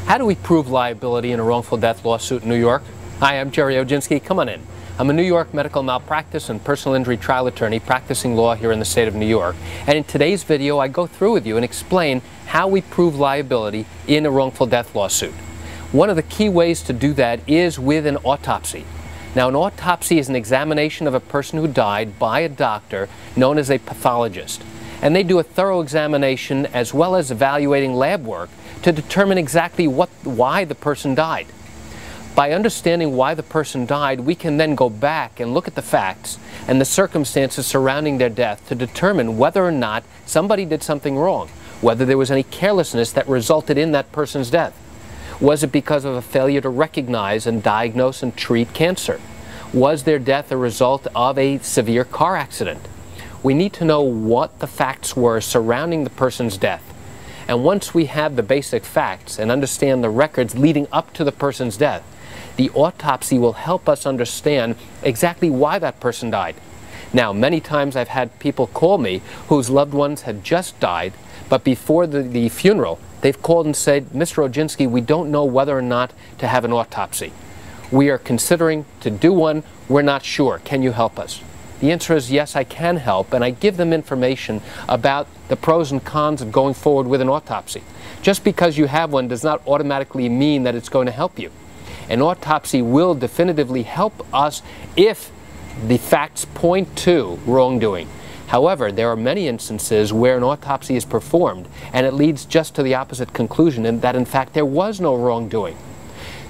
How do we prove liability in a wrongful death lawsuit in New York? Hi, I'm Jerry Oginski. Come on in. I'm a New York medical malpractice and personal injury trial attorney practicing law here in the state of New York. And in today's video, I go through with you and explain how we prove liability in a wrongful death lawsuit. One of the key ways to do that is with an autopsy. Now, an autopsy is an examination of a person who died by a doctor known as a pathologist. And they do a thorough examination as well as evaluating lab work to determine exactly why the person died. By understanding why the person died, we can then go back and look at the facts and the circumstances surrounding their death to determine whether or not somebody did something wrong, whether there was any carelessness that resulted in that person's death. Was it because of a failure to recognize and diagnose and treat cancer? Was their death a result of a severe car accident? We need to know what the facts were surrounding the person's death. And once we have the basic facts and understand the records leading up to the person's death, the autopsy will help us understand exactly why that person died. Now, many times I've had people call me whose loved ones had just died, but before the funeral, they've called and said, Mr. Oginski, we don't know whether or not to have an autopsy. We are considering to do one. We're not sure. Can you help us? The answer is yes, I can help, and I give them information about the pros and cons of going forward with an autopsy. Just because you have one does not automatically mean that it's going to help you. An autopsy will definitively help us if the facts point to wrongdoing. However, there are many instances where an autopsy is performed and it leads just to the opposite conclusion, and that in fact there was no wrongdoing.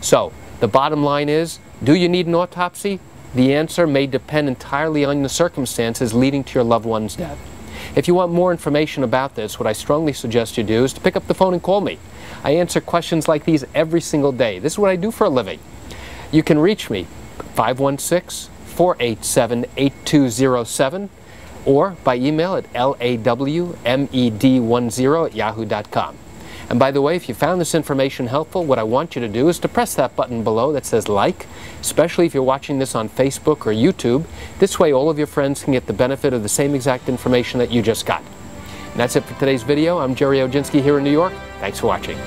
So, the bottom line is, do you need an autopsy? The answer may depend entirely on the circumstances leading to your loved one's death. If you want more information about this, what I strongly suggest you do is to pick up the phone and call me. I answer questions like these every single day. This is what I do for a living. You can reach me 516-487-8207 or by email at lawmed10@yahoo.com. And by the way, if you found this information helpful, what I want you to do is to press that button below that says like, especially if you're watching this on Facebook or YouTube. This way all of your friends can get the benefit of the same exact information that you just got. And that's it for today's video. I'm Jerry Oginski here in New York. Thanks for watching.